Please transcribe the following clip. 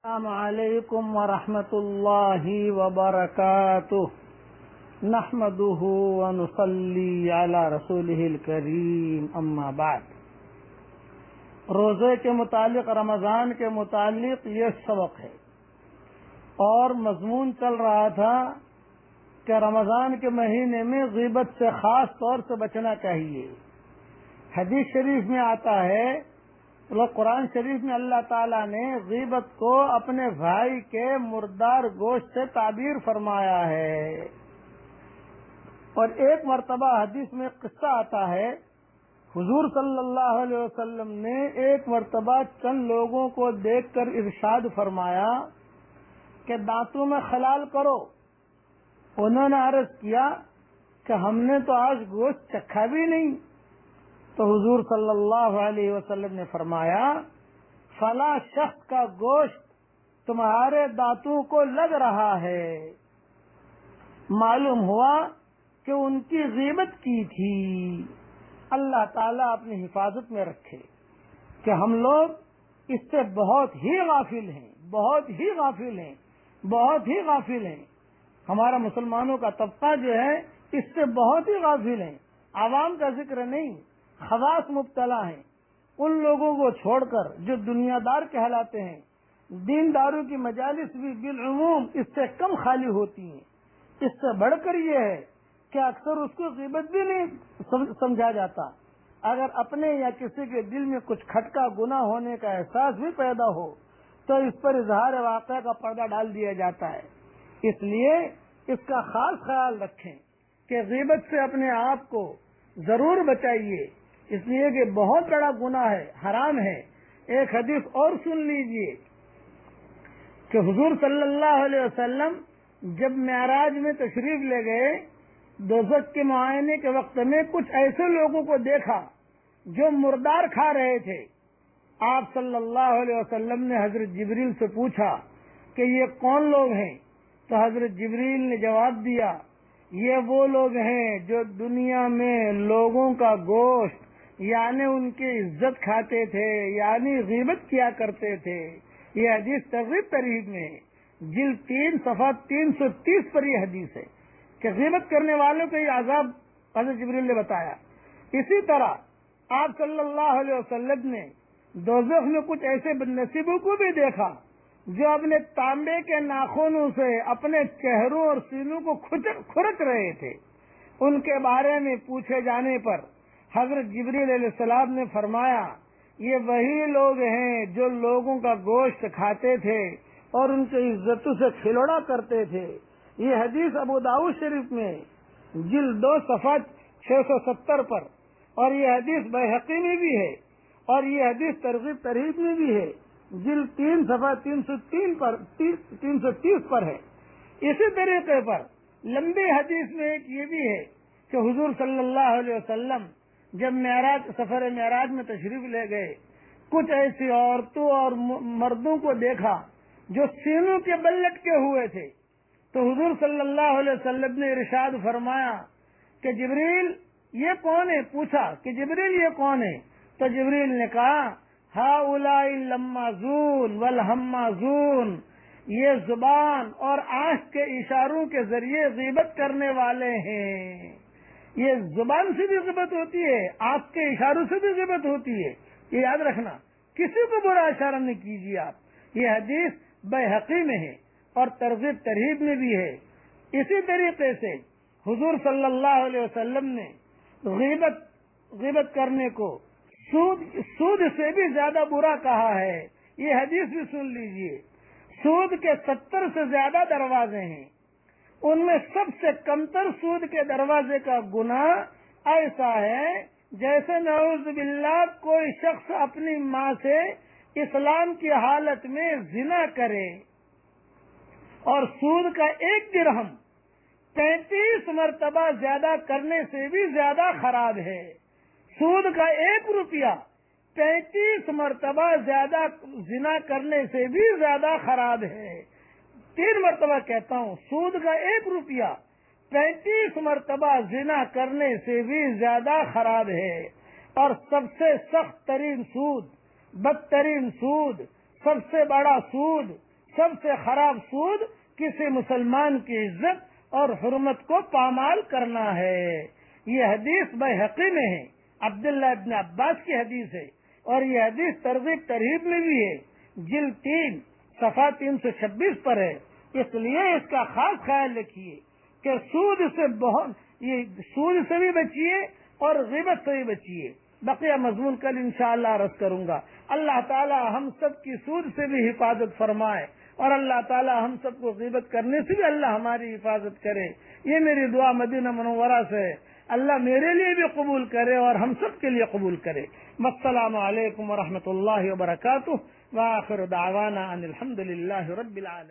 السلام علیکم ورحمۃ اللہ وبرکاتہ نحمده ونصلی علی رسولہ الکریم اما بعد۔ روزے کے متعلق، رمضان کے متعلق یہ سبق ہے اور مضمون چل رہا تھا کہ رمضان کے مہینے میں غیبت سے خاص طور سے بچنا چاہیے۔ حدیث شریف میں آتا ہے، قرآن شریف میں اللہ تعالیٰ نے غیبت کو اپنے بھائی کے مردار گوشت سے تعبیر فرمایا ہے۔ اور ایک مرتبہ حدیث میں قصہ آتا ہے، حضور صلی اللہ علیہ وسلم نے ایک مرتبہ چند لوگوں کو دیکھ کر ارشاد فرمایا کہ دانتوں میں خلال کرو۔ انہوں نے عرض کیا کہ ہم نے تو آج گوشت چکھا بھی نہیں۔ تو حضور صلی اللہ علیہ وسلم نے فرمایا، فلاں شخص کا گوشت تمہارے دانتوں کو لگ رہا ہے۔ معلوم ہوا کہ ان کی غیبت کی تھی۔ اللہ تعالیٰ اپنی حفاظت میں رکھے کہ ہم لوگ اس سے بہت ہی غافل ہیں، بہت ہی غافل ہیں، بہت ہی غافل ہیں۔ ہمارا مسلمانوں کا طبقہ جو ہے اس سے بہت ہی غافل ہے۔ عوام کا ذکر نہیں، خواص مبتلا ہیں۔ ان لوگوں کو چھوڑ کر جو دنیا دار کہلاتے ہیں، دین داروں کی مجالس بھی بالعموم اس سے کم خالی ہوتی ہیں۔ اس سے بڑھ کر یہ ہے کہ اکثر اس کو غیبت بھی نہیں سمجھا جاتا۔ اگر اپنے یا کسی کے دل میں کچھ کھٹکا گناہ ہونے کا احساس بھی پیدا ہو تو اس پر اظہار واقعہ کا پردہ ڈال دیا جاتا ہے۔ اس لیے اس کا خاص خیال رکھیں کہ غیبت سے اپنے آپ کو ضرور بچائیے، اس لیے کہ بہت بڑا گناہ ہے، حرام ہے۔ ایک حدیث اور سن لیجئے کہ حضور صلی اللہ علیہ وسلم جب معراج میں تشریف لے گئے، دوزخ کے معائنے کے وقت میں کچھ ایسے لوگوں کو دیکھا جو مردار کھا رہے تھے۔ آپ صلی اللہ علیہ وسلم نے حضرت جبریل سے پوچھا کہ یہ کون لوگ ہیں؟ تو حضرت جبریل نے جواب دیا، یہ وہ لوگ ہیں جو دنیا میں لوگوں کا گوشت یعنی ان کی عزت کھاتے تھے، یعنی غیبت کیا کرتے تھے۔ یہ حدیث ترغیب ترہیب میں ہے، جلد 3 صفحہ 330 پر یہ حدیث ہے کہ غیبت کرنے والوں کو یہ عذاب حضرت جبریل نے بتایا۔ اسی طرح آپ صلی اللہ علیہ وسلم نے دوزخ میں کچھ ایسے بد نصیبوں کو بھی دیکھا جو اپنے تانبے کے ناخنوں سے اپنے چہروں اور سینوں کو کھرچ رہے تھے۔ ان کے بارے میں پوچھے جانے پر حضرت جبریل علیہ السلام نے فرمایا، یہ وہی لوگ ہیں جو لوگوں کا گوشت کھاتے تھے اور ان کی عزتوں سے کھلواڑا کرتے تھے۔ یہ حدیث ابو داؤد شریف میں جلد 2 صفحہ 670 پر، اور یہ حدیث بیہقی میں بھی ہے، اور یہ حدیث ترغیب ترہیب میں بھی ہے، جلد 3 صفحہ 330 پر ہے۔ اسی طریقے پر لمبی حدیث میں ایک یہ بھی ہے کہ حضور صلی اللہ علیہ وسلم جب سفر معراج میں تشریف لے گئے، کچھ ایسی عورتوں اور مردوں کو دیکھا جو سینوں کے بل لٹکے ہوئے تھے۔ تو حضور صلی اللہ علیہ وسلم نے ارشاد فرمایا کہ جبریل یہ کون ہے؟ پوچھا کہ جبریل یہ کون ہے؟ تو جبریل نے کہا، ہؤلاء اللمازون والہمازون، یہ زبان اور آنکھ کے اشاروں کے ذریعے غیبت کرنے والے ہیں۔ یہ زبان سے بھی غیبت ہوتی ہے، آنکھ کے اشاروں سے بھی غیبت ہوتی ہے، یہ یاد رکھنا، کسی کو برا اشارہ نہیں کیجیے آپ۔ یہ حدیث بیہقی میں ہے اور ترغیب ترہیب میں بھی ہے۔ اسی طریقے سے حضور صلی اللہ علیہ وسلم نے غیبت کرنے کو سود سے بھی زیادہ برا کہا ہے۔ یہ حدیث بھی سن لیجئے۔ سود کے 70 سے زیادہ دروازے ہیں، ان میں سب سے کمتر سود کے دروازے کا گناہ ایسا ہے جیسے نعوذ باللہ کوئی شخص اپنی ماں سے اسلام کی حالت میں زنا کرے۔ اور سود کا 1 درہم 33 مرتبہ زیادہ کرنے سے بھی زیادہ خراب ہے۔ سود کا 1 روپیہ 33 مرتبہ زیادہ زنا کرنے سے بھی زیادہ خراب ہے۔ 3 مرتبہ کہتا ہوں، سود کا 1 روپیہ 35 مرتبہ زنا کرنے سے بھی زیادہ خراب ہے۔ اور سب سے سخت ترین سود، بدترین سود، سب سے بڑا سود سب سے خراب سود کسی مسلمان کی عزت اور حرمت کو پامال کرنا ہے۔ یہ حدیث بیہقی میں ہے، عبداللہ ابن عباس کی حدیث ہے، اور یہ حدیث ترغیب ترہیب میں بھی ہے، جلد 3 صفحہ 326 پر ہے۔ اس لیے اس کا خاص خیال رکھیے کہ سود سے بھی بچیے اور غیبت سے بھی بچیے۔ بقیہ مضمون کل انشاءاللہ عرض کروں گا۔ اللہ تعالی ہم سب کی سود سے بھی حفاظت فرمائے، اور اللہ تعالی ہم سب کو غیبت کرنے سے بھی اللہ ہماری حفاظت کرے۔ یہ میری دعا مدینہ منورہ سے اللہ میرے لیے بھی قبول کرے اور ہم سب کے لیے قبول کرے۔ السلام علیکم ورحمۃ اللہ وبرکاتہ، وآخر دعوانا ان الحمد للہ رب العالمین۔